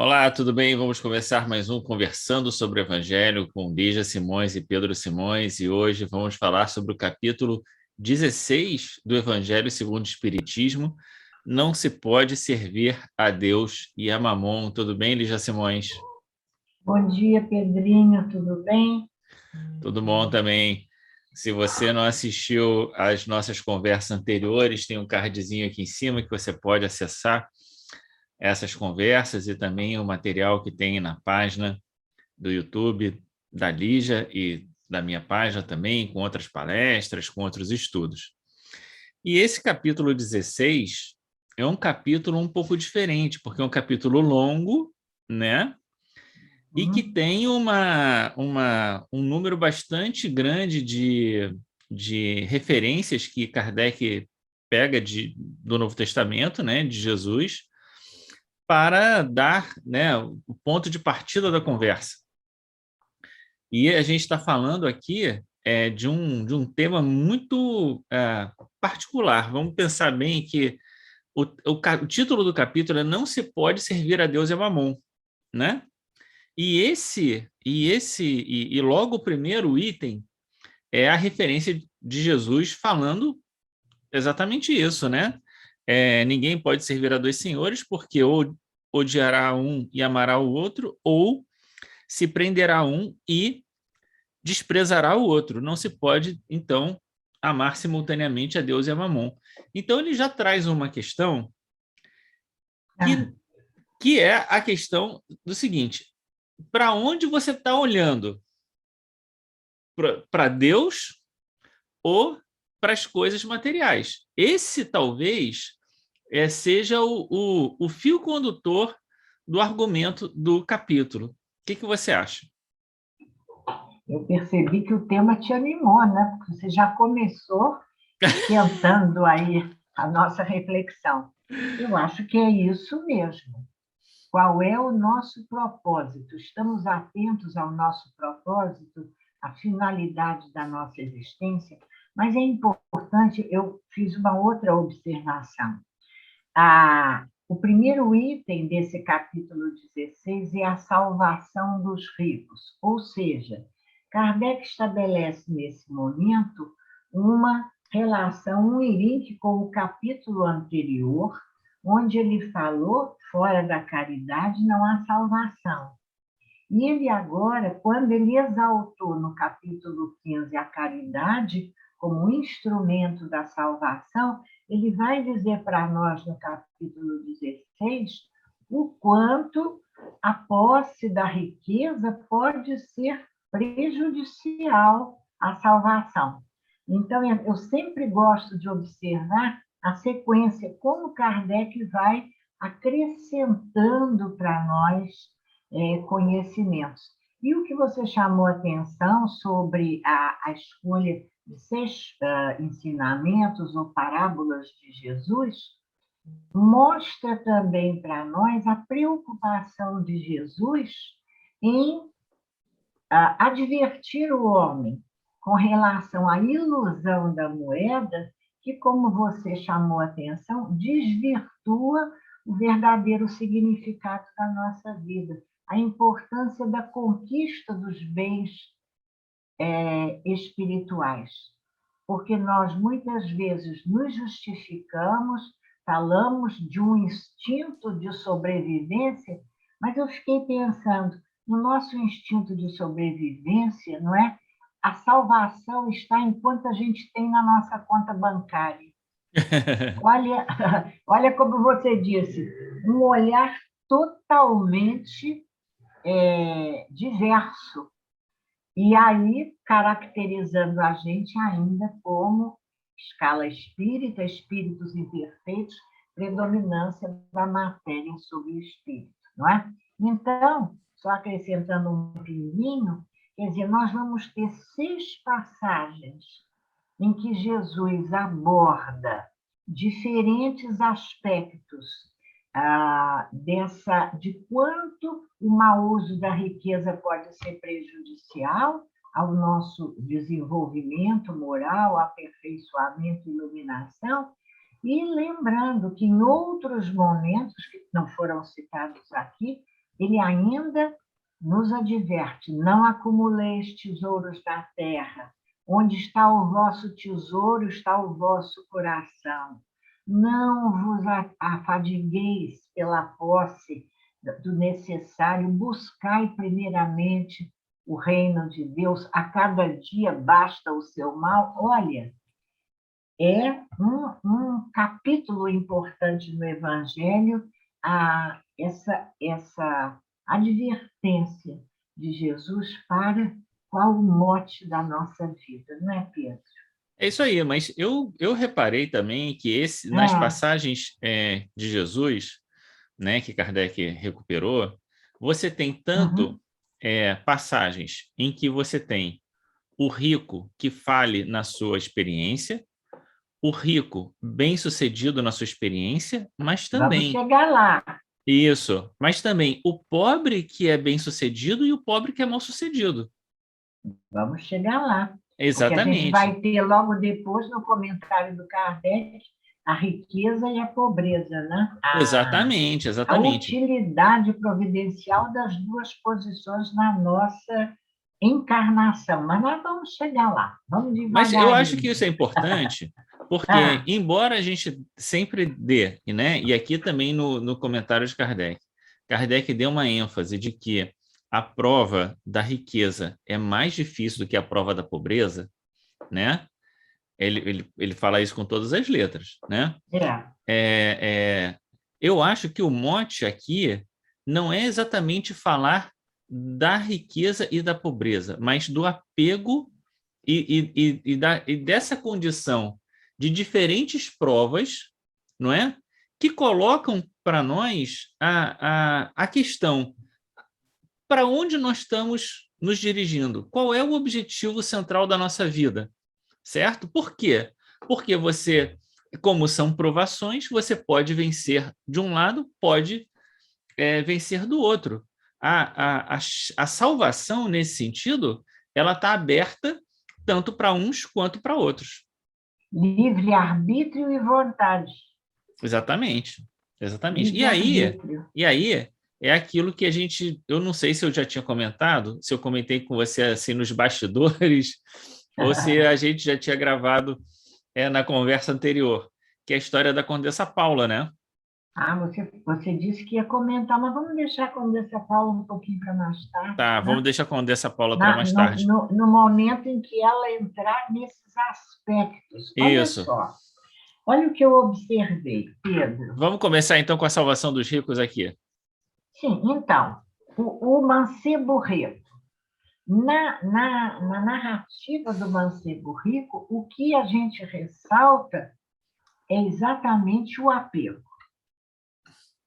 Olá, tudo bem? Vamos começar mais um Conversando sobre o Evangelho com Lígia Simões e Pedro Simões, e hoje vamos falar sobre o capítulo 16 do Evangelho segundo o Espiritismo. Não se pode servir a Deus e a Mamon. Tudo bem, Lígia Simões? Bom dia, Pedrinho, tudo bem? Tudo bom também. Se você não assistiu às nossas conversas anteriores, tem um cardzinho aqui em cima que você pode acessar essas conversas e também o material que tem na página do YouTube da Lígia e da minha página também, com outras palestras, com outros estudos. E esse capítulo 16 é um capítulo um pouco diferente, porque é um capítulo longo, né? E que tem um número bastante grande de referências que Kardec pega do Novo Testamento, né, de Jesus, para dar, né, o ponto de partida da conversa. E a gente está falando aqui de um tema muito particular. Vamos pensar bem que o título do capítulo é Não se pode servir a Deus e a Mamon, né? E logo o primeiro item é a referência de Jesus falando exatamente isso, né? Ninguém pode servir a dois senhores, porque ou odiará um e amará o outro, ou se prenderá a um e desprezará o outro. Não se pode, então, amar simultaneamente a Deus e a Mamon. Então, ele já traz uma questão Ah, que, que é a questão do seguinte: para onde você está olhando? Para Deus ou para as coisas materiais? Esse, talvez, seja o fio condutor do argumento do capítulo. O que você acha? eu percebi que o tema te animou, né? Porque você já começou esquentando aí a nossa reflexão. Eu acho que é isso mesmo. Qual é o nosso propósito? Estamos atentos ao nosso propósito, à finalidade da nossa existência, mas é importante, eu fiz uma outra observação. O primeiro item desse capítulo 16 é a salvação dos ricos, ou seja, Kardec estabelece nesse momento uma relação, um link com o capítulo anterior, onde ele falou, fora da caridade não há salvação. E ele agora, quando ele exaltou no capítulo 15 a caridade como instrumento da salvação, ele vai dizer para nós no capítulo 16 o quanto a posse da riqueza pode ser prejudicial à salvação. Então, eu sempre gosto de observar a sequência, como Kardec vai acrescentando para nós conhecimentos. E o que você chamou a atenção sobre a escolha de 6 ensinamentos ou parábolas de Jesus, mostra também para nós a preocupação de Jesus em advertir o homem com relação à ilusão da moeda, que, como você chamou a atenção, desvirtua o verdadeiro significado da nossa vida, a importância da conquista dos bens espirituais. Porque nós, muitas vezes, nos justificamos, falamos de um instinto de sobrevivência, mas eu fiquei pensando, no nosso instinto de sobrevivência, não é? A salvação está enquanto a gente tem na nossa conta bancária. Olha, olha como você disse, um olhar totalmente diverso. E aí, caracterizando a gente ainda como escala espírita, espíritos imperfeitos, predominância da matéria sobre o espírito, não é? Então, só acrescentando um pouquinho, quer dizer, nós vamos ter 6 passagens em que Jesus aborda diferentes aspectos de quanto o mau uso da riqueza pode ser prejudicial ao nosso desenvolvimento moral, aperfeiçoamento e iluminação, e lembrando que em outros momentos, que não foram citados aqui, ele ainda nos adverte: não acumuleis tesouros na terra, onde está o vosso tesouro, está o vosso coração. Não vos afadigueis pela posse do necessário, buscai primeiramente o reino de Deus, a cada dia basta o seu mal. Olha, é um capítulo importante no Evangelho, essa advertência de Jesus para qual o mote da nossa vida, não é, Pedro? É isso aí, mas eu reparei também que nas passagens de Jesus, né, que Kardec recuperou, você tem tanto passagens em que você tem o rico que fale na sua experiência, o rico bem-sucedido na sua experiência, mas também... Vamos chegar lá. Isso, mas também o pobre que é bem-sucedido e o pobre que é mal-sucedido. Vamos chegar lá. Exatamente. Porque a gente vai ter logo depois, no comentário do Kardec, a riqueza e a pobreza, né? Exatamente. A utilidade providencial das duas posições na nossa encarnação. Mas nós vamos chegar lá, vamos devagar. Mas eu acho que isso é importante, porque embora a gente sempre dê, né? E aqui também no comentário de Kardec deu uma ênfase de que a prova da riqueza é mais difícil do que a prova da pobreza, né? Ele fala isso com todas as letras, né? Eu acho que o mote aqui não é exatamente falar da riqueza e da pobreza, mas do apego e dessa condição de diferentes provas, não é? Que colocam para nós a questão: para onde nós estamos nos dirigindo? Qual é o objetivo central da nossa vida? Certo? Por quê? Porque você, como são provações, você pode vencer de um lado, pode vencer do outro. A salvação, nesse sentido, ela está aberta tanto para uns quanto para outros. Livre-arbítrio e vontade. Exatamente. E aí é aquilo que a gente... Eu não sei se eu já tinha comentado, se eu comentei com você assim nos bastidores, ou se a gente já tinha gravado na conversa anterior, que é a história da Condessa Paula, né? Você disse que ia comentar, mas vamos deixar a Condessa Paula um pouquinho para mais tarde. Tá, né? Vamos deixar a Condessa Paula para mais tarde. No momento em que ela entrar nesses aspectos. Olha só, olha o que eu observei, Pedro. Vamos começar, então, com a salvação dos ricos aqui. Sim, então, o mancebo rico. Na narrativa do mancebo rico, o que a gente ressalta é exatamente o apego.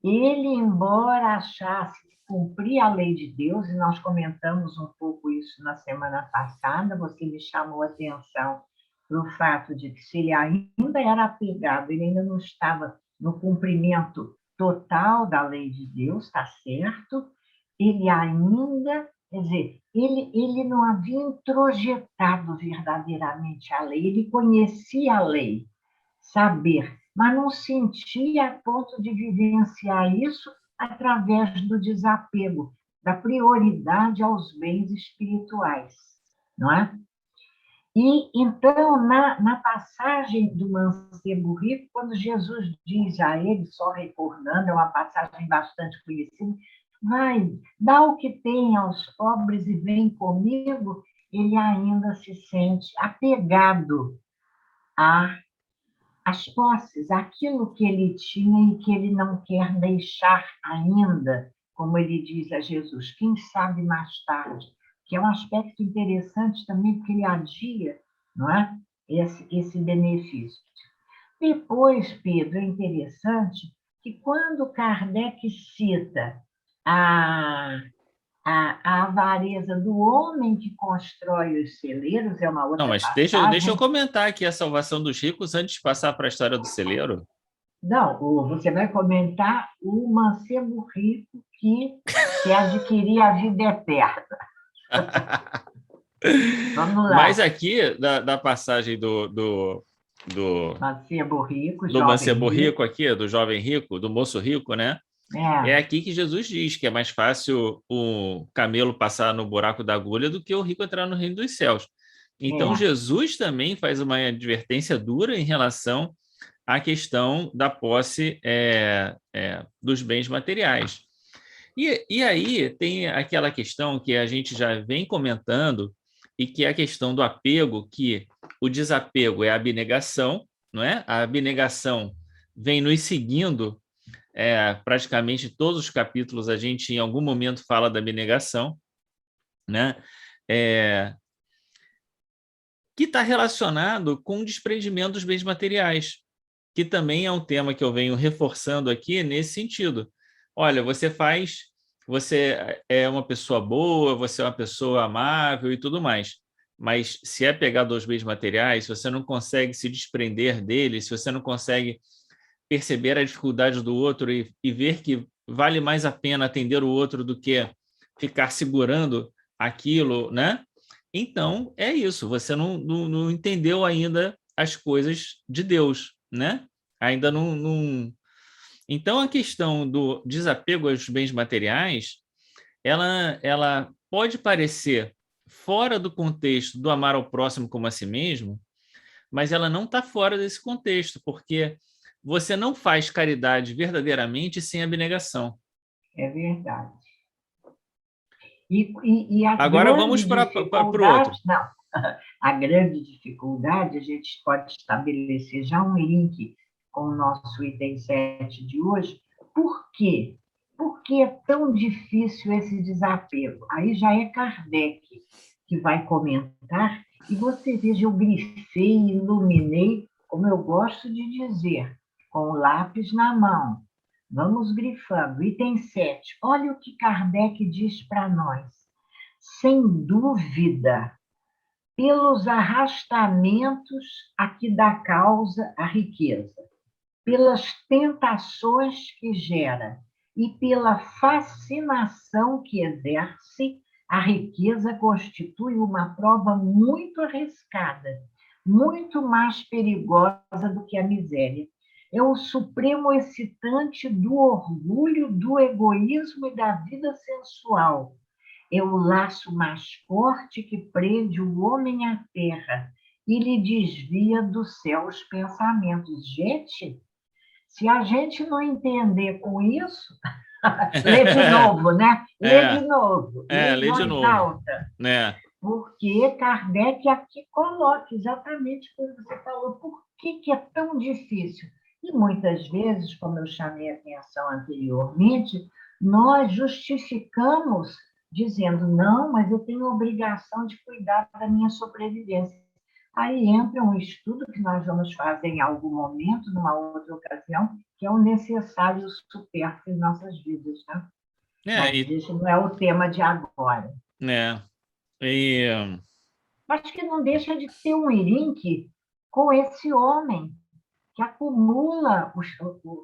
Ele, embora achasse que cumpria a lei de Deus, e nós comentamos um pouco isso na semana passada, você me chamou a atenção para o fato de que se ele ainda era apegado, ele ainda não estava no cumprimento total da lei de Deus, está certo? Ele ainda, quer dizer, ele não havia introjetado verdadeiramente a lei, ele conhecia a lei, saber, mas não sentia a ponto de vivenciar isso através do desapego, da prioridade aos bens espirituais, não é? E, então, na passagem do mancebo rico, quando Jesus diz a ele, só recordando, é uma passagem bastante conhecida, vai, dá o que tem aos pobres e vem comigo, ele ainda se sente apegado às posses, aquilo que ele tinha e que ele não quer deixar ainda, como ele diz a Jesus, quem sabe mais tarde, que é um aspecto interessante também, porque ele adia, não é? Esse benefício. Depois, Pedro, é interessante que quando Kardec cita a avareza do homem que constrói os celeiros, é uma outra passagem. Não, mas deixa eu comentar aqui a salvação dos ricos antes de passar para a história do celeiro. Não, você vai comentar o mancebo rico que adquiria a vida eterna. Vamos lá. Mas aqui, da passagem do mancebo rico, do mancebo rico aqui, do jovem rico, do moço rico, né? É aqui que Jesus diz que é mais fácil o camelo passar no buraco da agulha do que o rico entrar no reino dos céus. Então, Jesus também faz uma advertência dura em relação à questão da posse dos bens materiais. E aí tem aquela questão que a gente já vem comentando, e que é a questão do apego, que o desapego é a abnegação, não é? A abnegação vem nos seguindo, praticamente todos os capítulos a gente em algum momento fala da abnegação, né? Que está relacionado com o desprendimento dos bens materiais, que também é um tema que eu venho reforçando aqui nesse sentido. Olha, você é uma pessoa boa, você é uma pessoa amável e tudo mais, mas se é pegado aos bens materiais, se você não consegue se desprender deles, se você não consegue perceber a dificuldade do outro e ver que vale mais a pena atender o outro do que ficar segurando aquilo, né? Então, é isso, você não entendeu ainda as coisas de Deus, né? Ainda não... Então, a questão do desapego aos bens materiais, ela pode parecer fora do contexto do amar ao próximo como a si mesmo, mas ela não está fora desse contexto, porque você não faz caridade verdadeiramente sem abnegação. É verdade. E a Agora vamos para o outro. Não, a grande dificuldade, a gente pode estabelecer já um link com o nosso item 7 de hoje. Por quê? Por que é tão difícil esse desapego? Aí já é Kardec que vai comentar, e você veja, eu grifei, iluminei, como eu gosto de dizer, com o lápis na mão. Vamos grifando. Item 7. Olha o que Kardec diz para nós. Sem dúvida, pelos arrastamentos a que dá causa a riqueza, pelas tentações que gera e pela fascinação que exerce, a riqueza constitui uma prova muito arriscada, muito mais perigosa do que a miséria. É o supremo excitante do orgulho, do egoísmo e da vida sensual. É o laço mais forte que prende o homem à terra e lhe desvia do céu os pensamentos. Gente, se a gente não entender com isso, lê de novo, né? Lê de novo, lê em voz alta. Porque Kardec aqui coloca exatamente o que você falou. Por que é tão difícil? E muitas vezes, como eu chamei a atenção anteriormente, nós justificamos dizendo, não, mas eu tenho a obrigação de cuidar da minha sobrevivência. Aí entra um estudo que nós vamos fazer em algum momento, numa outra ocasião, que é o necessário supérfluo em nossas vidas, né? Mas isso não é o tema de agora. Mas que não deixa de ter um link com esse homem que acumula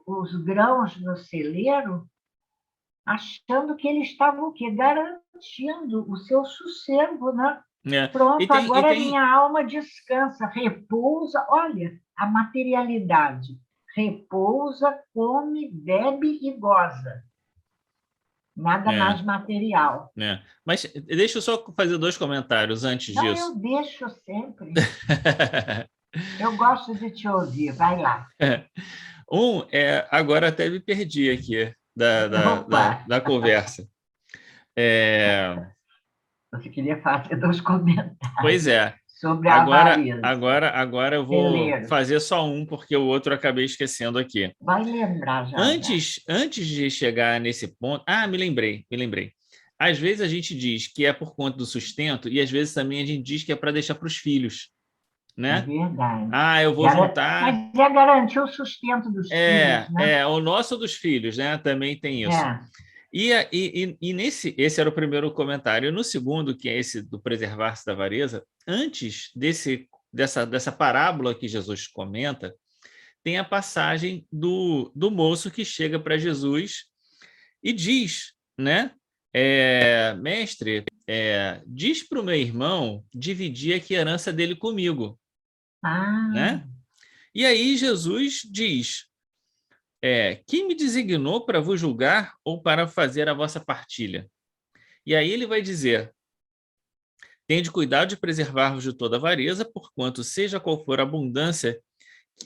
os grãos no celeiro, achando que ele estava o quê? Garantindo o seu sossego, né? Pronto, agora minha alma descansa, repousa. Olha, a materialidade. Repousa, come, bebe e goza. Nada mais material. Mas deixa eu só fazer 2 comentários antes disso. Não, eu deixo sempre. Eu gosto de te ouvir, vai lá. Agora até me perdi aqui da conversa. Você queria fazer 2 comentários. Pois é. Sobre a avareza. Agora eu vou fazer só um, porque o outro eu acabei esquecendo aqui. Vai lembrar já. Antes de chegar nesse ponto... me lembrei. Às vezes a gente diz que é por conta do sustento, e às vezes também a gente diz que é para deixar para os filhos. Né? É verdade. Eu vou juntar... Mas é garantir o sustento dos filhos, né? O nosso dos filhos, né? Também tem isso. E esse era o primeiro comentário. No segundo, que é esse do preservar-se da avareza, antes dessa parábola que Jesus comenta, tem a passagem do moço que chega para Jesus e diz, né? Mestre, diz para o meu irmão dividir aqui a herança dele comigo. Né? E aí Jesus diz, quem me designou para vos julgar ou para fazer a vossa partilha? E aí ele vai dizer: tende cuidado de preservar-vos de toda avareza, porquanto, seja qual for a abundância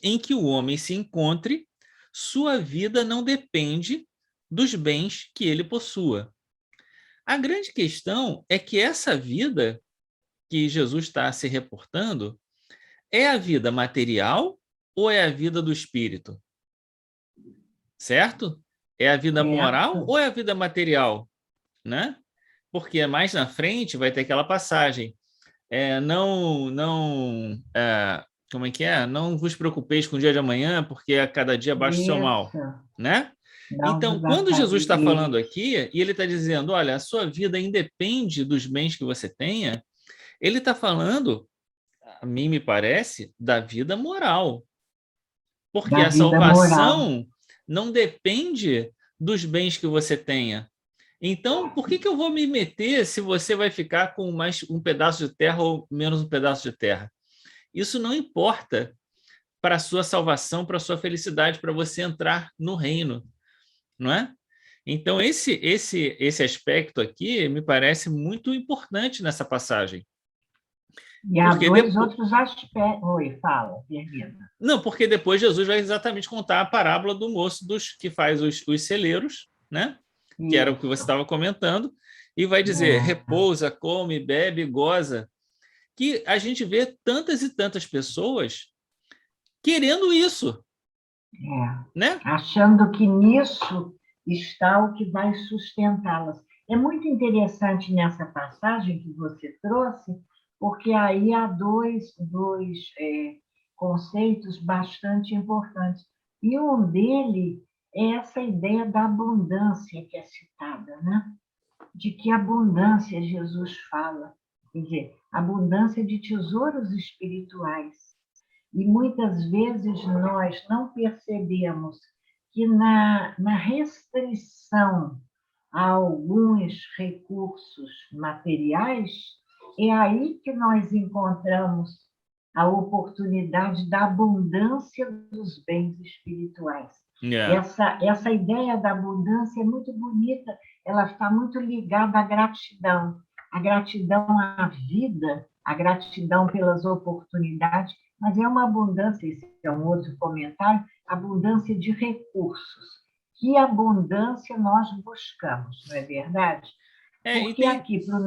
em que o homem se encontre, sua vida não depende dos bens que ele possua. A grande questão é que essa vida que Jesus está se reportando é a vida material ou é a vida do espírito? Certo? É a vida moral ou é a vida material? Né? Porque mais na frente vai ter aquela passagem. Como é que é? Não vos preocupeis com o dia de amanhã, porque a cada dia baixa o seu mal. Isso. Né? Não Então, vos quando Jesus está falando afazeis. aqui, e ele está dizendo, olha, a sua vida independe dos bens que você tenha, ele está falando, a mim me parece, da vida moral. Porque Da a vida moral. salvação não depende dos bens que você tenha. Então, por que eu vou me meter se você vai ficar com mais um pedaço de terra ou menos um pedaço de terra? Isso não importa para a sua salvação, para a sua felicidade, para você entrar no reino, não é? Então, esse aspecto aqui me parece muito importante nessa passagem. E há Porque dois depois... outros aspectos. Oi, fala, termina. Não, porque depois Jesus vai exatamente contar a parábola do moço que faz os celeiros, né? Que era o que você Isso. estava comentando, e vai dizer, repousa, come, bebe, goza, que a gente vê tantas e tantas pessoas querendo isso, né? Achando que nisso está o que vai sustentá-las. É muito interessante nessa passagem que você trouxe, porque aí há dois conceitos bastante importantes. E um deles é essa ideia da abundância que é citada, né? De que abundância Jesus fala, quer dizer, abundância de tesouros espirituais. E muitas vezes nós não percebemos que na restrição a alguns recursos materiais, é aí que nós encontramos a oportunidade da abundância dos bens espirituais. É. Essa ideia da abundância é muito bonita, ela está muito ligada à gratidão à vida, a gratidão pelas oportunidades, mas é uma abundância, esse é um outro comentário, abundância de recursos. Que abundância nós buscamos, não é verdade? Porque aqui, para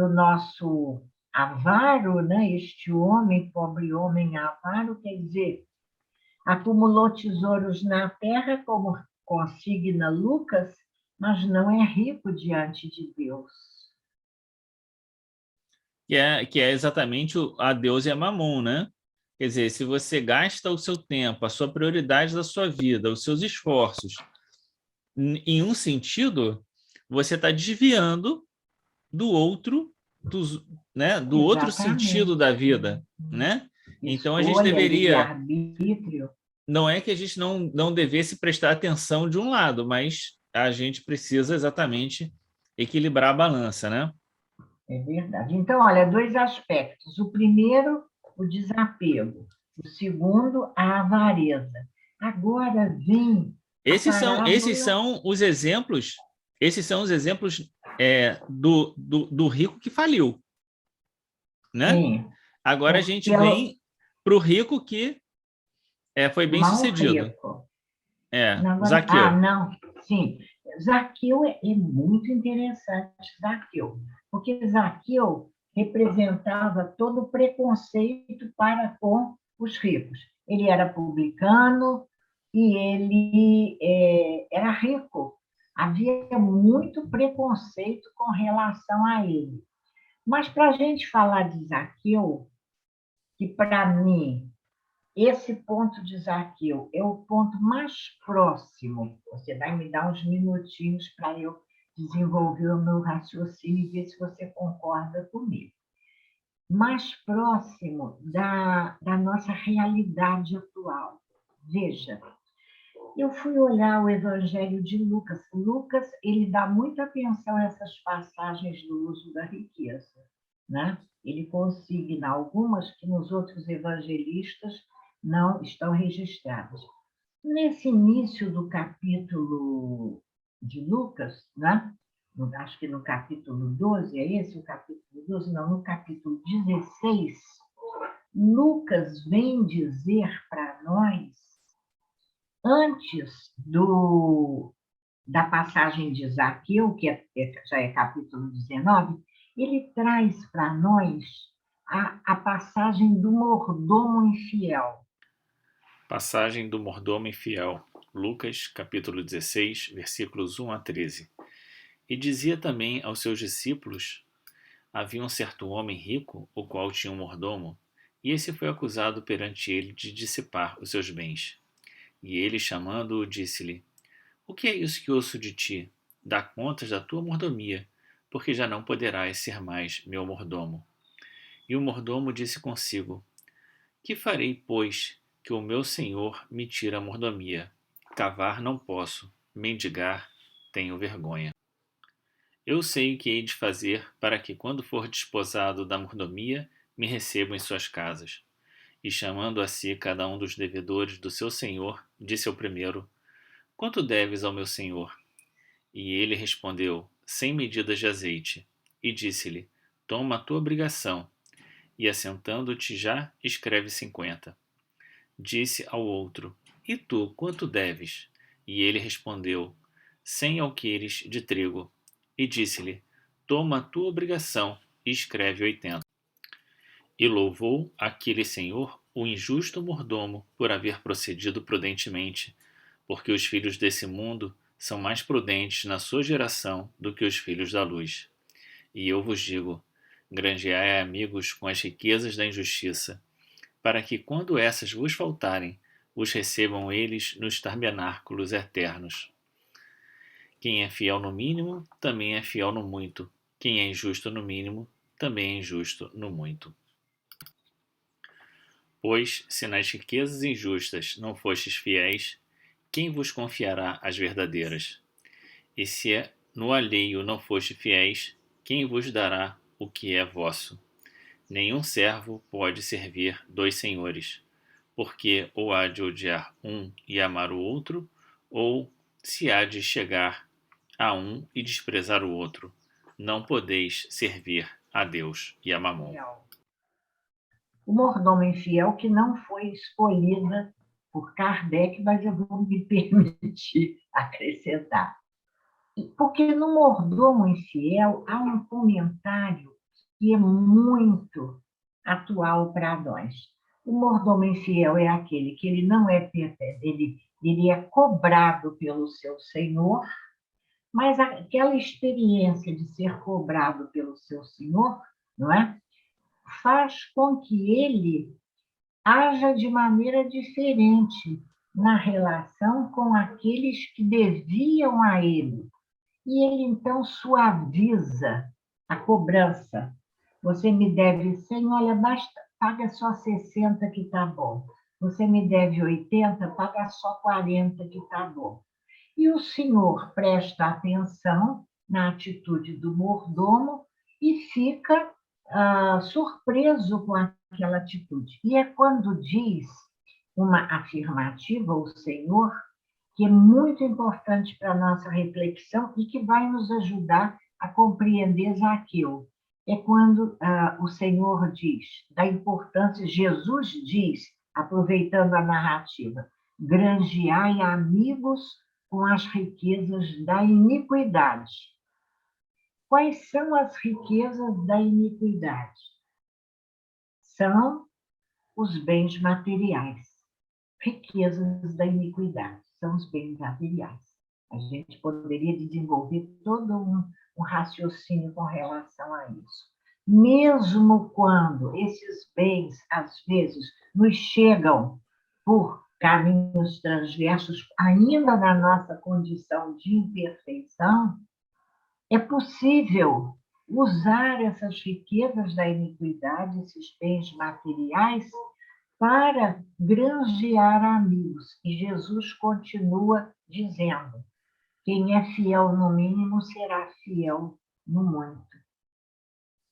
o nosso avaro, né, este homem, pobre homem avaro, quer dizer, acumulou tesouros na terra, como consigna Lucas, mas não é rico diante de Deus. Que é exatamente a Deus e a Mamon, né? Quer dizer, se você gasta o seu tempo, a sua prioridade da sua vida, os seus esforços, em um sentido, você está desviando do outro, do outro sentido da Exatamente. vida, né? Então a gente Escolha, deveria, livre-arbítrio. não é que a gente não devesse prestar atenção de um lado, mas a gente precisa exatamente equilibrar a balança, né? É verdade. Então, olha, dois aspectos. O primeiro, o desapego. O segundo, a avareza. Agora vem a Esses parábola. são os exemplos, do rico que faliu, né? Sim, Agora a gente pelo vem para o rico que foi bem mal sucedido. rico. Não, agora, Zaqueu. não, sim. Zaqueu é muito interessante, Zaqueu, porque Zaqueu representava todo o preconceito para com os ricos. Ele era publicano e ele era rico. Havia muito preconceito com relação a ele. Mas para a gente falar de Zaqueu, que para mim esse ponto de Zaqueu é o ponto mais próximo. Você vai me dar uns minutinhos para eu desenvolver o meu raciocínio e ver se você concorda comigo. Mais próximo da nossa realidade atual. Veja, eu fui olhar o Evangelho de Lucas. Lucas, ele dá muita atenção a essas passagens do uso da riqueza, né? Ele consigna algumas que nos outros evangelistas não estão registradas. Nesse início do capítulo de Lucas, né? Acho que no capítulo 12, é esse o capítulo 12? Não, no capítulo 16, Lucas vem dizer para nós, antes da passagem de Zaqueu, já é capítulo 19, ele traz para nós a passagem do mordomo infiel. Passagem do mordomo infiel. Lucas, capítulo 16, versículos 1 a 13. E dizia também aos seus discípulos: havia um certo homem rico, o qual tinha um mordomo, e esse foi acusado perante ele de dissipar os seus bens. E ele, chamando-o, disse-lhe: o que é isso que ouço de ti? Dá contas da tua mordomia, porque já não poderás ser mais meu mordomo. E o mordomo disse consigo: que farei, pois, que o meu senhor me tira a mordomia? Cavar não posso, mendigar tenho vergonha. Eu sei o que hei de fazer para que, quando for desposado da mordomia, me recebam em suas casas. E chamando a si cada um dos devedores do seu senhor, disse ao primeiro: quanto deves ao meu senhor? E ele respondeu: 100 medidas de azeite. E disse-lhe: toma a tua obrigação, e assentando-te já, escreve 50. Disse ao outro: e tu, quanto deves? E ele respondeu: 100 alqueires de trigo. E disse-lhe: toma a tua obrigação, e escreve 80. E louvou aquele senhor o injusto mordomo por haver procedido prudentemente, porque os filhos desse mundo são mais prudentes na sua geração do que os filhos da luz. E eu vos digo: granjeai amigos com as riquezas da injustiça, para que, quando essas vos faltarem, os recebam eles nos tabernáculos eternos. Quem é fiel no mínimo, também é fiel no muito. Quem é injusto no mínimo, também é injusto no muito. Pois, se nas riquezas injustas não fostes fiéis, quem vos confiará as verdadeiras? E se no alheio não foste fiéis, quem vos dará o que é vosso? Nenhum servo pode servir dois senhores, porque ou há de odiar um e amar o outro, ou se há de chegar a um e desprezar o outro. Não podeis servir a Deus e a Mamon. O mordomo infiel que não foi escolhida por Kardec, mas eu vou me permitir acrescentar. Porque no mordomo infiel há um comentário que é muito atual para nós. O mordomo infiel é aquele que ele não é ele é cobrado pelo seu senhor, mas aquela experiência de ser cobrado pelo seu senhor, não é? Faz com que ele haja de maneira diferente na relação com aqueles que deviam a ele. E ele, então, suaviza a cobrança. Você me deve 100, olha, basta, paga só 60 que está bom. Você me deve 80, paga só 40 que está bom. E o senhor presta atenção na atitude do mordomo e fica surpreso com aquela atitude. E é quando diz uma afirmativa, o senhor, que é muito importante para a nossa reflexão e que vai nos ajudar a compreender Zaqueu. É quando o Senhor diz, da importância, Jesus diz, aproveitando a narrativa, granjeai amigos com as riquezas da iniquidade. Quais são as riquezas da iniquidade? São os bens materiais. Riquezas da iniquidade são os bens materiais. A gente poderia desenvolver todo um raciocínio com relação a isso. Mesmo quando esses bens, às vezes, nos chegam por caminhos transversos, ainda na nossa condição de imperfeição, é possível usar essas riquezas da iniquidade, esses bens materiais, para granjear amigos. E Jesus continua dizendo: quem é fiel no mínimo será fiel no muito.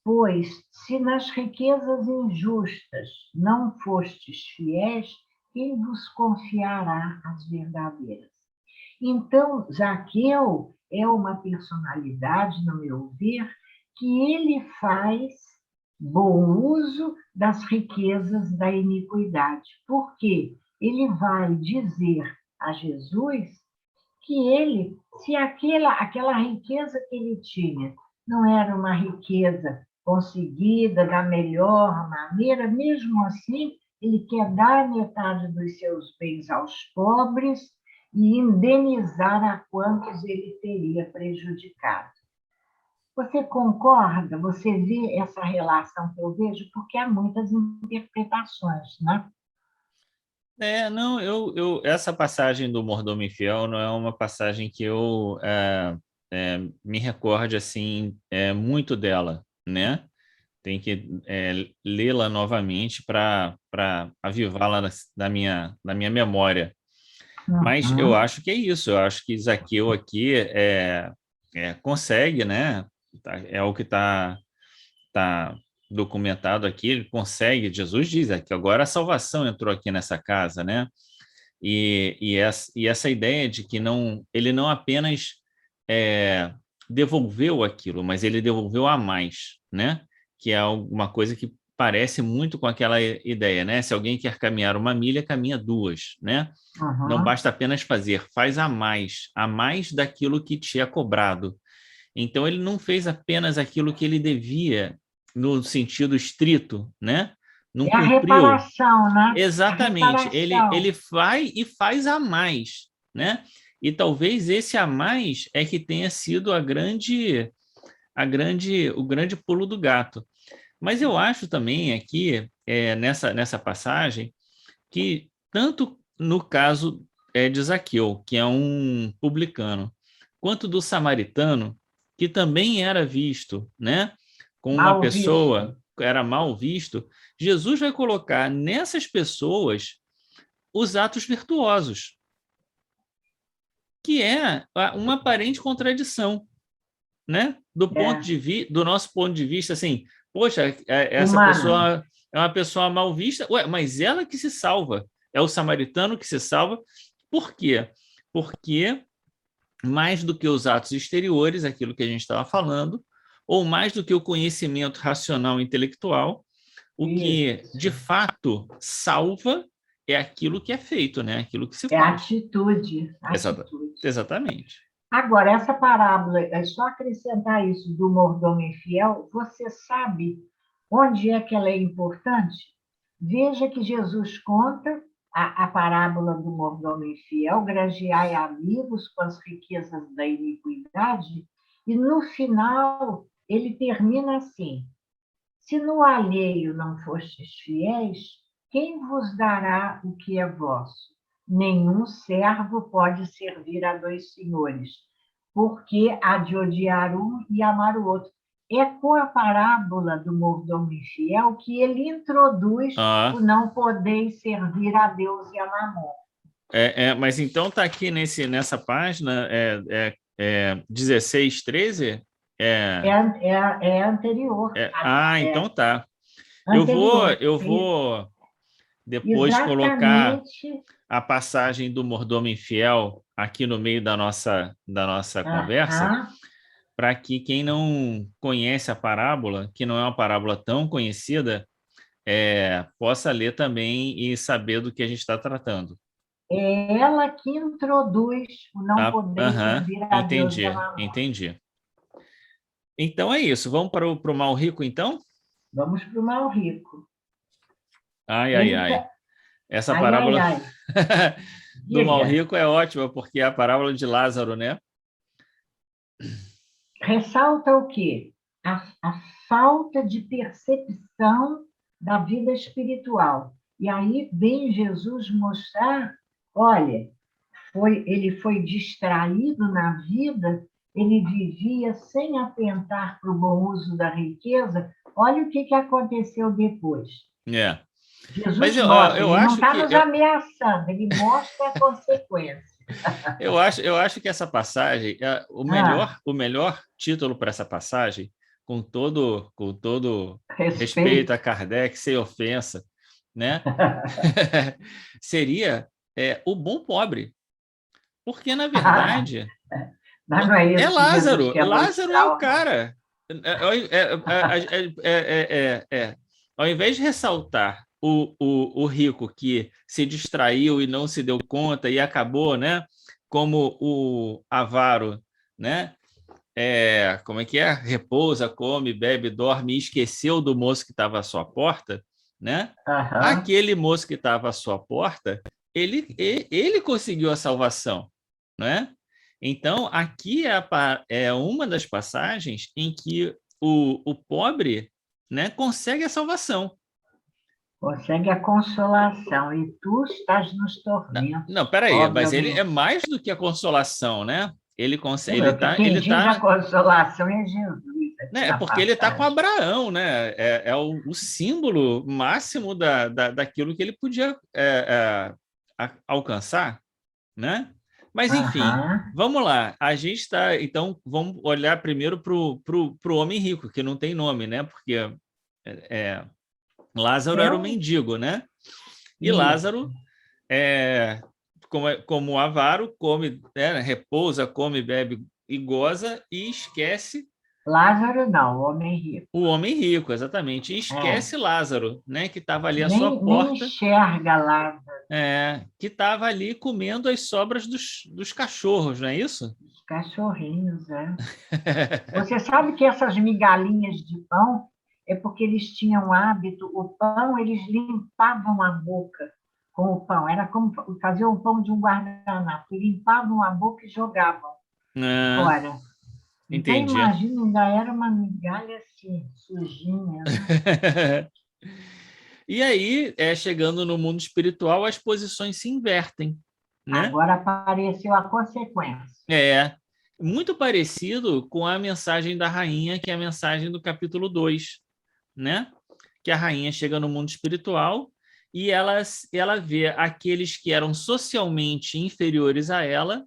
Pois, se nas riquezas injustas não fostes fiéis, quem vos confiará as verdadeiras? Então, Zaqueu é uma personalidade, no meu ver, que ele faz bom uso das riquezas da iniquidade. Por quê? Ele vai dizer a Jesus que ele, se aquela riqueza que ele tinha não era uma riqueza conseguida da melhor maneira, mesmo assim, ele quer dar metade dos seus bens aos pobres e indenizar a quantos ele teria prejudicado. Você concorda? Você vê essa relação que eu vejo? Porque há muitas interpretações, né? Não, essa passagem do mordomo infiel não é uma passagem que eu me recorde assim muito dela, né? Tem que lê-la novamente para avivá-la na minha memória. Mas eu Uhum. acho que é isso. Eu acho que Zaqueu aqui consegue, né? É o que tá documentado aqui. Ele consegue. Jesus diz que agora a salvação entrou aqui nessa casa, né? E essa ideia de que ele não apenas devolveu aquilo, mas ele devolveu a mais, né? Que é alguma coisa que parece muito com aquela ideia, né? Se alguém quer caminhar uma milha, caminha duas, né? Não Uhum. basta apenas fazer, faz a mais daquilo que te é cobrado. Então ele não fez apenas aquilo que ele devia no sentido estrito, né? Não É a cumpriu. reparação, né? A Exatamente, ele reparação. vai e faz a mais, né? E talvez esse a mais é que tenha sido o grande pulo do gato. Mas eu acho também aqui, nessa passagem, que tanto no caso de Zaqueu, que é um publicano, quanto do samaritano, que também era visto, né, como uma Mal visto. pessoa, era mal visto, Jesus vai colocar nessas pessoas os atos virtuosos, que é uma aparente contradição, né? É, Do nosso ponto de vista, assim, poxa, essa humana. pessoa é uma pessoa mal vista, ué, mas ela que se salva, é o samaritano que se salva. Por quê? Porque mais do que os atos exteriores, aquilo que a gente estava falando, ou mais do que o conhecimento racional e intelectual, o que de Isso. fato salva é aquilo que é feito, né? Aquilo que se É faz. atitude, Exata, atitude. exatamente. Agora, essa parábola, é só acrescentar isso do mordomo infiel, você sabe onde é que ela é importante? Veja que Jesus conta a parábola do mordomo infiel, grajeai amigos com as riquezas da iniquidade, e no final ele termina assim: se no alheio não fostes fiéis, quem vos dará o que é vosso? Nenhum servo pode servir a dois senhores, porque há de odiar um e amar o outro. É com a parábola do mordomo infiel que ele introduz o Ah, não podeis servir a Deus e a Mamon. mas então está aqui nessa página 16, 13? É, É, é anterior. É então tá. Eu vou, anterior. eu vou depois colocar Exatamente. a passagem do mordomo infiel aqui no meio da nossa conversa, Aham. para que quem não conhece a parábola, que não é uma parábola tão conhecida, possa ler também e saber do que a gente está tratando. É ela que introduz o não poder Aham, servir a Deus e a entendi, Mamon. entendi. Então é isso. Vamos para o mal rico, então? Vamos para o mal rico. Ai, ai, Ele ai. tá... Essa Ai, ai, parábola ai. do mal Diga. rico é ótima, porque é a parábola de Lázaro, né? Ressalta o quê? A falta de percepção da vida espiritual. E aí vem Jesus mostrar, olha, ele foi distraído na vida, ele vivia sem atentar para o bom uso da riqueza. Olha o que aconteceu depois. É. Mas Jesus eu, mostra, eu ele não acho está que nos ameaçando, ele mostra a consequência. eu acho que essa passagem, Ah, o melhor título para essa passagem, com todo respeito respeito. a Kardec, sem ofensa, né? Seria o bom pobre. Porque, na verdade, Mas não é é isso que Jesus Lázaro. quer Lázaro é o mostrar. cara. Ao invés de ressaltar o rico que se distraiu e não se deu conta e acabou, né? Como o avaro, né? Como é que é? Repousa, come, bebe, dorme e esqueceu do moço que estava à sua porta, né? Aham. Aquele moço que estava à sua porta, ele conseguiu a salvação, né? Então, aqui é uma das passagens em que o pobre, né, consegue a salvação. Consegue a consolação, e tu estás nos Não, tormentos, peraí, pobre mas ele é homem. mais do que a consolação, né? Ele consegue, Quem ele diz a tá, consolação é Jesus né? aqui É na porque ele está com passagem. Abraão, né? É o símbolo máximo daquilo que ele podia alcançar, né? Mas, enfim, Aham. vamos lá. A gente está, então, vamos olhar primeiro para o homem rico, que não tem nome, né? Porque é, Lázaro É era o um... mendigo, né? E Isso. Lázaro, é, como avaro, come, repousa, come, bebe e goza e esquece Lázaro não, o homem rico. o homem rico, exatamente. E É. esquece Lázaro, né? Que estava ali à sua Nem porta, enxerga Lázaro, que estava ali comendo as sobras dos cachorros, não é isso? os cachorrinhos, é. Você sabe que essas migalhinhas de pão é porque eles tinham hábito, o pão, eles limpavam a boca com o pão. Era como fazer o pão de um guardanapo. Limpavam a boca e jogavam Ah, fora. Então, entendi. imagina, ainda era uma migalha assim, sujinha, né? E aí, chegando no mundo espiritual, as posições se invertem, né? Agora apareceu a consequência. É muito parecido com a mensagem da rainha, que é a mensagem do capítulo 2, né? Que a rainha chega no mundo espiritual e ela vê aqueles que eram socialmente inferiores a ela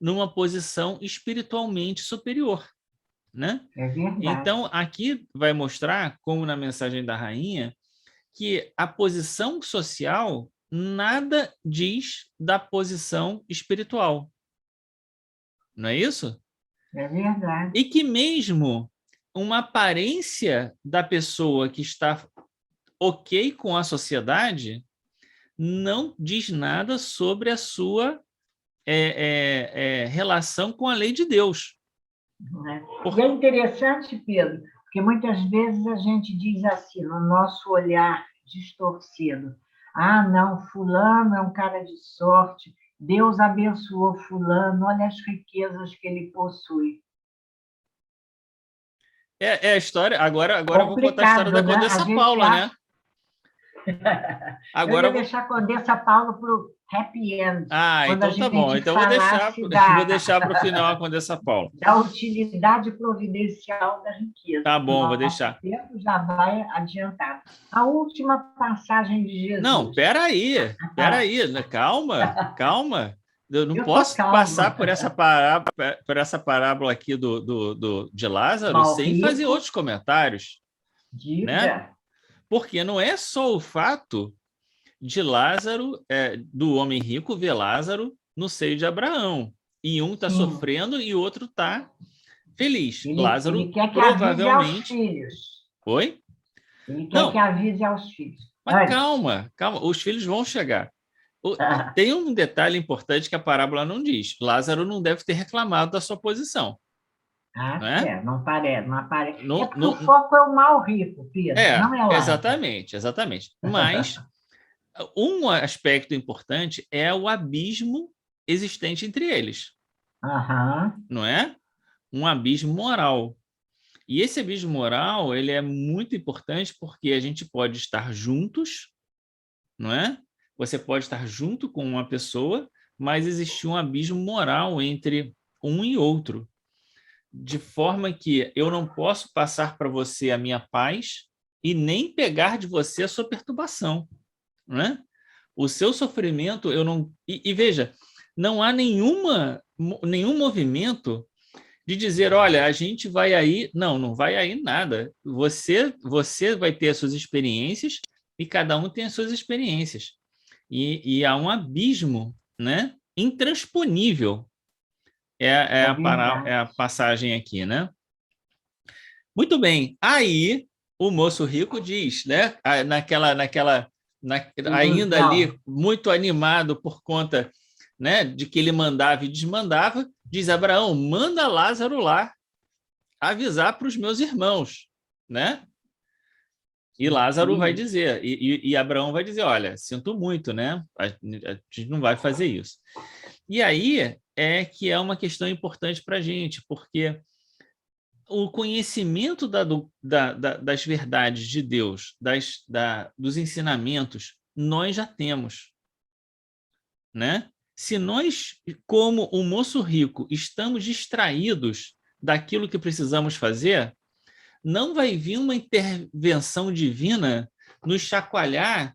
numa posição espiritualmente superior, né? É verdade. Então, aqui vai mostrar, como na mensagem da rainha, que a posição social nada diz da posição espiritual. Não é isso? É verdade. E que mesmo uma aparência da pessoa que está ok com a sociedade não diz nada sobre a sua relação com a lei de Deus. Né? E Por... é interessante, Pedro, porque muitas vezes a gente diz assim, no nosso olhar distorcido: ah, não, Fulano é um cara de sorte, Deus abençoou Fulano, olha as riquezas que ele possui. É a história. Agora eu vou contar a história da Complicado, né? A Condessa gente Paula, né? acha. Eu Agora ia eu vou. deixar a Condessa Paulo para o happy end, Ah, quando a então tá bom. gente Então falasse eu vou deixar para o final a Condessa Paula. da utilidade providencial da riqueza, Tá que o bom, vou nosso deixar. tempo já vai adiantar. A última passagem de Não, Jesus. peraí, né? Calma. Eu não Eu estou posso passar calma. por essa parábola aqui de Lázaro Mal sem fazer rico, outros comentários, né? diga. Porque não é só o fato de Lázaro, do homem rico, ver Lázaro no seio de Abraão. E um está Sim, sofrendo e o outro está feliz. ele Lázaro quer que avise aos provavelmente. filhos. Oi? Ele quer que Não, avise aos filhos. mas Antes. calma. Os filhos vão chegar. Tem um detalhe importante que a parábola não diz. Lázaro não deve ter reclamado da sua posição, não é? Não parece, não aparece. É Não, porque o não, foco é o mal rico, Pedro, não é Lázaro. exatamente. Mas um aspecto importante é o abismo existente entre eles, Aham, não é? Um abismo moral. E esse abismo moral, ele é muito importante porque a gente pode estar juntos, não é? Você pode estar junto com uma pessoa, mas existe um abismo moral entre um e outro, de forma que eu não posso passar para você a minha paz e nem pegar de você a sua perturbação, não é? O seu sofrimento, eu não... E veja, não há nenhum movimento de dizer, olha, a gente vai aí... Não vai aí nada. Você vai ter as suas experiências e cada um tem as suas experiências. E há um abismo, né, intransponível. É a passagem aqui, né? Muito bem. Aí o moço rico diz, né? Ainda ali, muito animado por conta, né, de que ele mandava e desmandava, diz: Abraão, manda Lázaro lá avisar para os meus irmãos, né? E Lázaro vai dizer, e Abraão vai dizer: olha, sinto muito, né? A gente não vai fazer isso. E aí é que é uma questão importante para a gente, porque o conhecimento das verdades de Deus, dos ensinamentos, nós já temos, né? Se nós, como o moço rico, estamos distraídos daquilo que precisamos fazer, não vai vir uma intervenção divina nos chacoalhar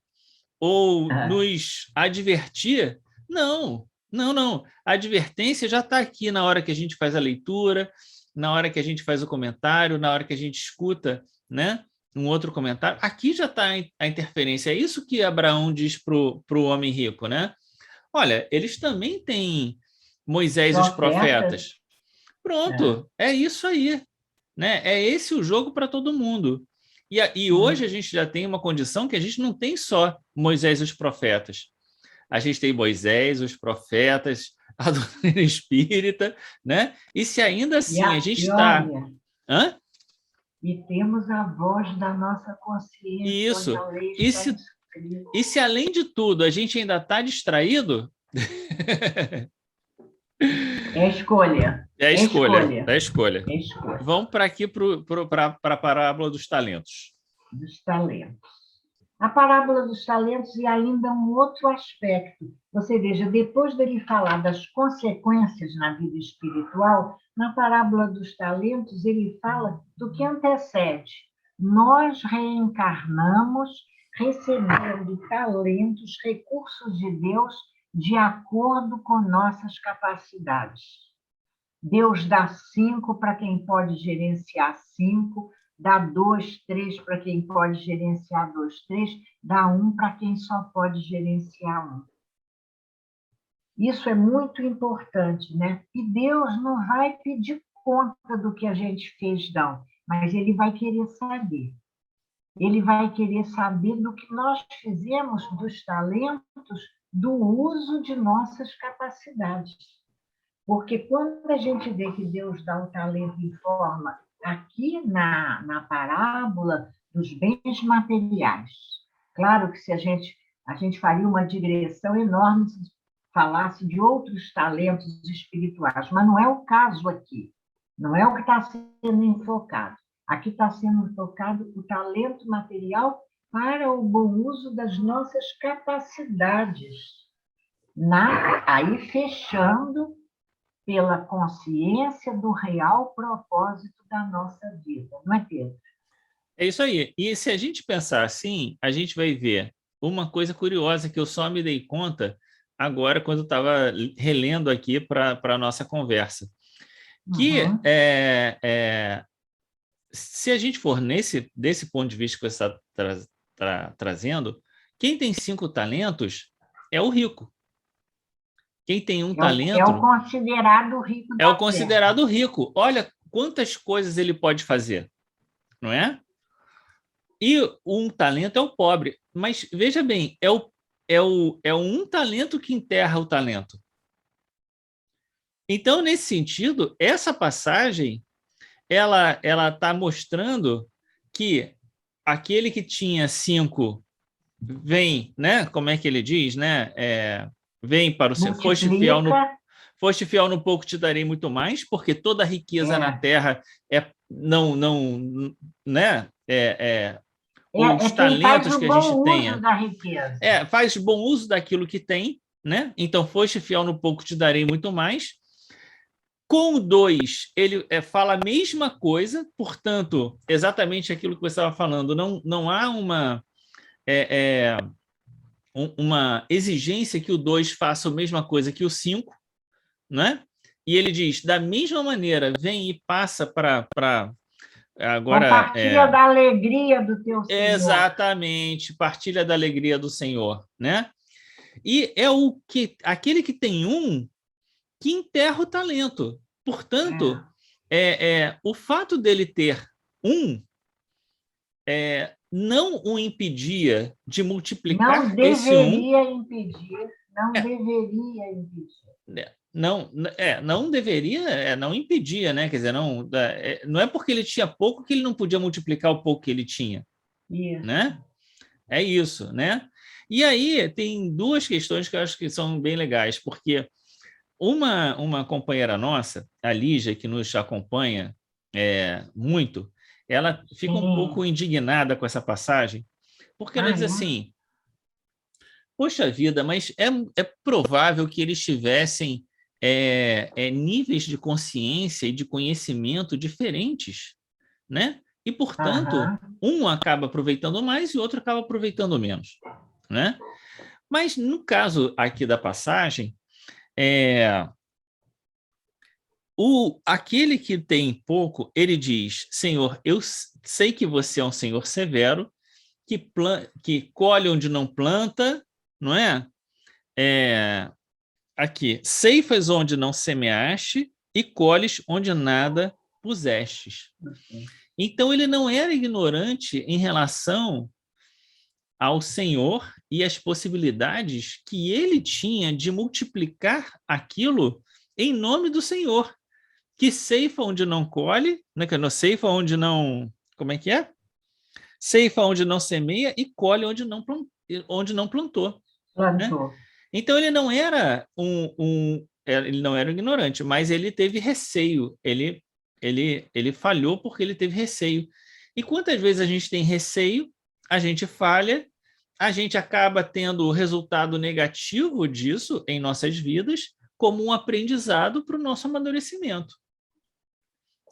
ou nos advertir. Não, não, não. A advertência já está aqui na hora que a gente faz a leitura, na hora que a gente faz o comentário, na hora que a gente escuta, né, um outro comentário. Aqui já está a interferência. É isso que Abraão diz para o homem rico, né? Olha, eles também têm Moisés e os profetas. Pronto, é isso aí. Né? É esse o jogo para todo mundo. E hoje a gente já tem uma condição que a gente não tem só Moisés e os profetas. A gente tem Moisés, os profetas, a doutrina espírita, né? E se ainda assim a gente está... E temos a voz da nossa consciência. Isso. E se além de tudo a gente ainda está distraído... É escolha. É escolha. É escolha. Vamos para aqui para a parábola dos talentos. Dos talentos. A parábola dos talentos e ainda um outro aspecto. Você veja, depois dele falar das consequências na vida espiritual, na parábola dos talentos ele fala do que antecede. Nós reencarnamos recebendo talentos, recursos de Deus de acordo com nossas capacidades. Deus dá 5 para quem pode gerenciar 5, dá 2, 3 para quem pode gerenciar 2, 3, dá 1 para quem só pode gerenciar 1. Isso é muito importante, né? E Deus não vai pedir conta do que a gente fez, não, mas Ele vai querer saber. Ele vai querer saber do que nós fizemos dos talentos, do uso de nossas capacidades. Porque quando a gente vê que Deus dá o talento em forma, aqui na parábola dos bens materiais, claro que se a gente faria uma digressão enorme se falasse de outros talentos espirituais, mas não é o caso aqui, não é o que está sendo enfocado. Aqui está sendo enfocado o talento material para o bom uso das nossas capacidades. Aí fechando pela consciência do real propósito da nossa vida, não é, Pedro? É isso aí. E se a gente pensar assim, a gente vai ver uma coisa curiosa que eu só me dei conta agora quando eu estava relendo aqui para a nossa conversa. Que se a gente for desse ponto de vista que você está trazendo, quem tem 5 talentos é o rico. Quem tem um talento... É o considerado rico. É o considerado rico. Olha quantas coisas ele pode fazer, não é? E um talento é o pobre. Mas, veja bem, é um talento que enterra o talento. Então, nesse sentido, essa passagem ela está mostrando que aquele que tinha 5 vem, né? Como é que ele diz, né? Vem para o seu. Foste fiel no pouco, te darei muito mais, porque toda a riqueza na terra né? Os talentos que a gente tenha. Faz bom uso daquilo que tem, né? Então, foste fiel no pouco, te darei muito mais. Com o 2, ele fala a mesma coisa, portanto, exatamente aquilo que você estava falando, não há uma exigência que o 2 faça a mesma coisa que o 5, né? E ele diz, da mesma maneira, vem e passa para Agora, Compartilha da alegria do teu Senhor. exatamente, partilha da alegria do Senhor, né? E é aquele que tem um que enterra o talento. Portanto, o fato dele ter um não o impedia de Não multiplicar esse um. deveria impedir, não deveria impedir. Não, não deveria, não impedia, né? Quer dizer, não é porque ele tinha pouco que ele não podia multiplicar o pouco que ele tinha, Isso. né? É isso, né? E aí tem duas questões que eu acho que são bem legais, porque uma companheira nossa, a Lígia, que nos acompanha muito, ela fica um Sim. pouco indignada com essa passagem, porque ela diz É? assim: poxa vida, mas é provável que eles tivessem níveis de consciência e de conhecimento diferentes, né? E, portanto, Aham. um acaba aproveitando mais e o outro acaba aproveitando menos, né? Mas, no caso aqui da passagem, aquele que tem pouco, ele diz: Senhor, eu sei que você é um Senhor severo, que colhe onde não planta, não é? Aqui, ceifas onde não semeaste e colhes onde nada pusestes. Então, ele não era ignorante em relação ao Senhor e as possibilidades que ele tinha de multiplicar aquilo em nome do Senhor, que ceifa onde não colhe, né? Que não ceifa onde não, como é que é? Ceifa onde não semeia e colhe onde não plantou, né? Plantou. Então ele não era ele não era um ignorante, mas ele teve receio, ele falhou porque ele teve receio. E quantas vezes a gente tem receio, a gente falha, a gente acaba tendo o resultado negativo disso em nossas vidas como um aprendizado para o nosso amadurecimento.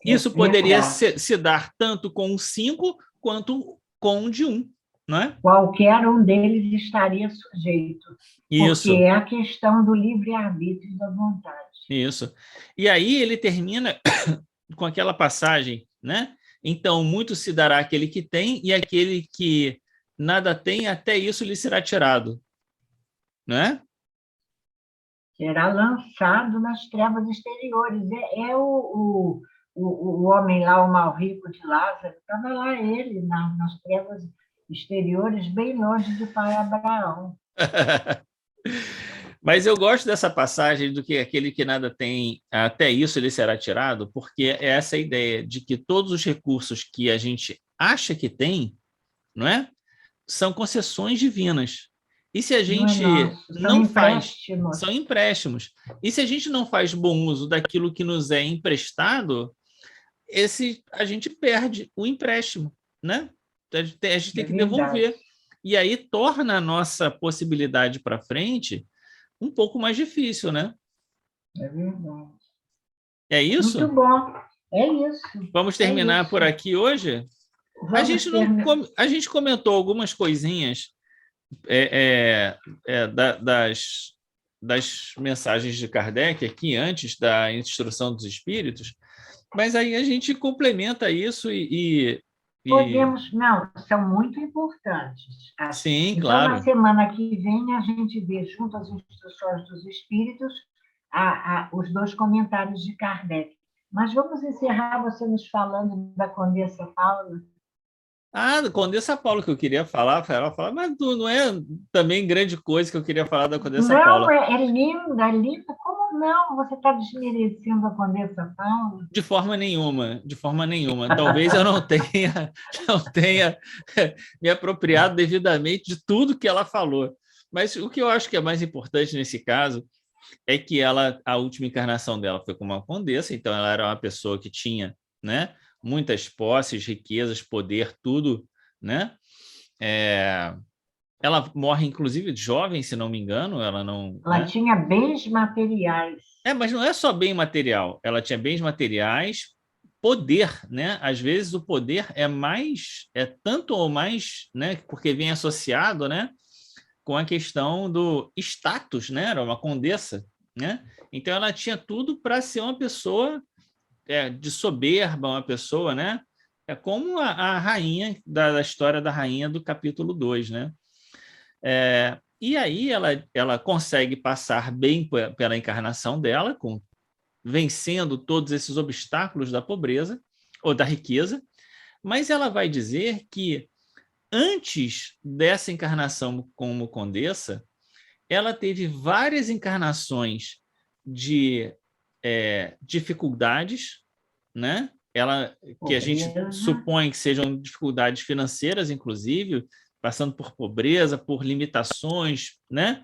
É Isso poderia verdade. se dar tanto com um 5 quanto com um de 1, não é? Qualquer um deles estaria sujeito, porque Isso, é a questão do livre-arbítrio da vontade. isso. E aí ele termina com aquela passagem, né? Então, muito se dará aquele que tem, e aquele que nada tem, até isso lhe será tirado, né? Será lançado nas trevas exteriores. O homem lá, o mal rico de Lázaro, estava lá ele, nas trevas exteriores, bem longe de pai Abraão. Mas eu gosto dessa passagem do que aquele que nada tem, até isso ele será tirado, porque é essa ideia de que todos os recursos que a gente acha que tem, não é? São concessões divinas. E se a Não é gente nosso, são não faz, empréstimos. são empréstimos. E se a gente não faz bom uso daquilo que nos é emprestado, a gente perde o empréstimo, né? A gente tem que devolver. E aí torna a nossa possibilidade para frente um pouco mais difícil, né? É verdade. É isso? Muito bom. É isso. Vamos terminar por aqui hoje? A gente comentou algumas coisinhas das mensagens de Kardec aqui antes da instrução dos espíritos, mas aí a gente complementa isso Podemos, não, são muito importantes. Sim, Então, na claro. semana que vem, a gente vê, junto às instruções dos espíritos, os dois comentários de Kardec. Mas vamos encerrar você nos falando da Condessa Paula. Da Condessa Paula, que eu queria falar, mas não é também grande coisa que eu queria falar da Condessa Paula. Não, é linda, é linda. Como não? Você está desmerecendo a Condessa Paula? De forma nenhuma, de forma nenhuma. Talvez eu não tenha me apropriado devidamente de tudo que ela falou. Mas o que eu acho que é mais importante nesse caso é que a última encarnação dela foi como uma condessa, então ela era uma pessoa que tinha, né, muitas posses, riquezas, poder, tudo, né? Ela morre, inclusive, jovem, se não me engano, ela não... Ela né? tinha bens materiais. Mas não é só bem material, ela tinha bens materiais, poder, né? Às vezes o poder é tanto ou mais, né? Porque vem associado, né? Com a questão do status, né? Era uma condessa, né? Então ela tinha tudo para ser uma pessoa de soberba, uma pessoa, né? É como a rainha da história da rainha do capítulo 2, né? E aí ela consegue passar bem pela encarnação dela, vencendo todos esses obstáculos da pobreza ou da riqueza, mas ela vai dizer que antes dessa encarnação como condessa, ela teve várias encarnações de dificuldades, né? Que a gente Pobreza. supõe que sejam dificuldades financeiras, inclusive, passando por pobreza, por limitações, né?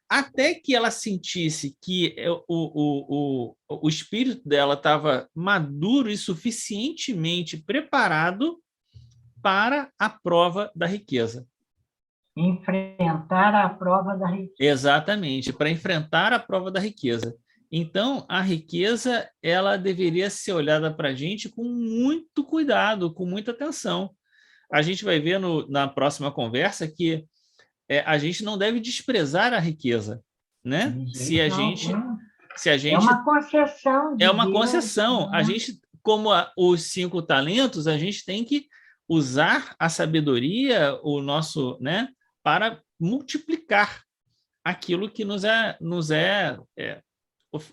Até que ela sentisse que o espírito dela estava maduro e suficientemente preparado para a prova da riqueza. Enfrentar a prova da riqueza. Exatamente, para enfrentar a prova da riqueza. Então, a riqueza ela deveria ser olhada para a gente com muito cuidado, com muita atenção. A gente vai ver na próxima conversa que a gente não deve desprezar a riqueza, né? Se a gente é uma concessão de é uma Deus, concessão. né? A gente, como os 5 talentos, a gente tem que usar a sabedoria, o nosso, né, para multiplicar aquilo que nos é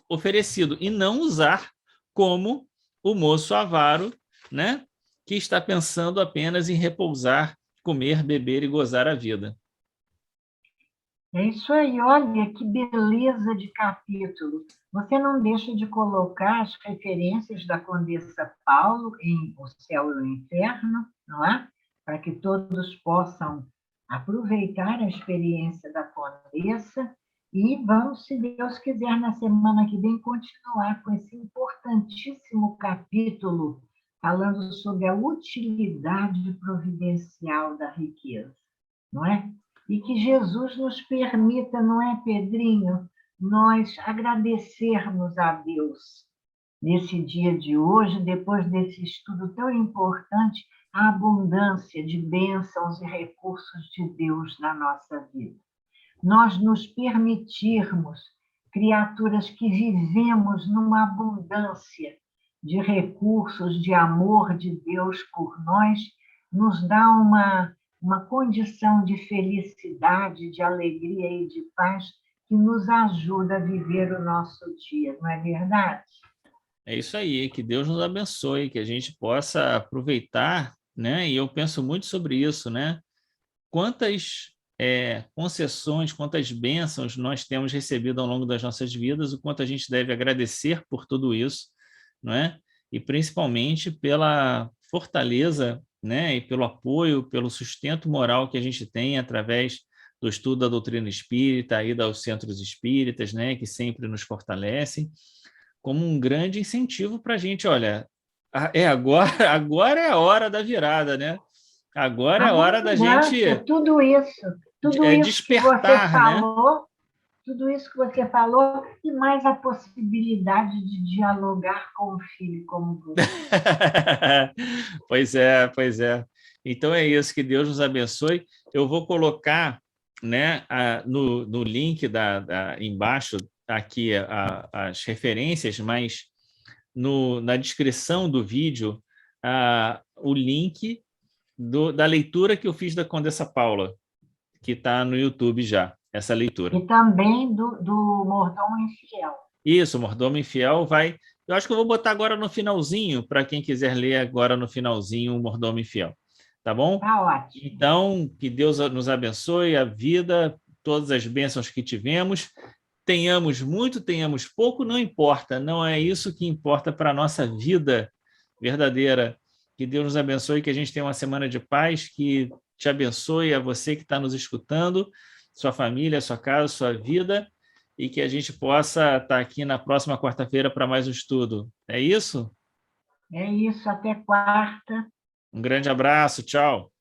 oferecido e não usar como o moço avaro, né, que está pensando apenas em repousar, comer, beber e gozar a vida. É isso aí, olha que beleza de capítulo. Você não deixa de colocar as referências da Condessa Paulo em O Céu e o Inferno, não é? Para que todos possam aproveitar a experiência da Condessa e vamos, se Deus quiser, na semana que vem, continuar com esse importantíssimo capítulo falando sobre a utilidade providencial da riqueza, não é? E que Jesus nos permita, não é, Pedrinho, nós agradecermos a Deus nesse dia de hoje, depois desse estudo tão importante, a abundância de bênçãos e recursos de Deus na nossa vida. Nós nos permitirmos, criaturas que vivemos numa abundância de recursos, de amor de Deus por nós, nos dá uma condição de felicidade, de alegria e de paz que nos ajuda a viver o nosso dia, não é verdade? É isso aí, que Deus nos abençoe, que a gente possa aproveitar, né? E eu penso muito sobre isso, né? Quantas concessões, quantas bênçãos nós temos recebido ao longo das nossas vidas, o quanto a gente deve agradecer por tudo isso, não é? E principalmente pela fortaleza, né? E pelo apoio, pelo sustento moral que a gente tem através do estudo da doutrina espírita, aí dos centros espíritas, né? Que sempre nos fortalecem, como um grande incentivo para a gente, olha, agora, agora é a hora da virada, né? Agora é a hora da gente tudo isso que você despertar, né? falou, tudo isso que você falou, e mais a possibilidade de dialogar com o filho como você. Pois é, pois é. Então é isso, que Deus nos abençoe. Eu vou colocar, né, no link embaixo aqui as referências, mas na descrição do vídeo o link da leitura que eu fiz da Condessa Paula, que está no YouTube já, essa leitura. E também do Mordomo Infiel. Isso, o Mordomo Infiel vai... Eu acho que eu vou botar agora no finalzinho, para quem quiser ler agora no finalzinho o Mordomo Infiel. Tá bom? Tá ótimo. Então, que Deus nos abençoe a vida, todas as bênçãos que tivemos. Tenhamos muito, tenhamos pouco, não importa. Não é isso que importa para a nossa vida verdadeira. Que Deus nos abençoe, que a gente tenha uma semana de paz, que te abençoe a você que está nos escutando, sua família, sua casa, sua vida, e que a gente possa estar aqui na próxima quarta-feira para mais um estudo. É isso? É isso, até quarta. Um grande abraço, tchau.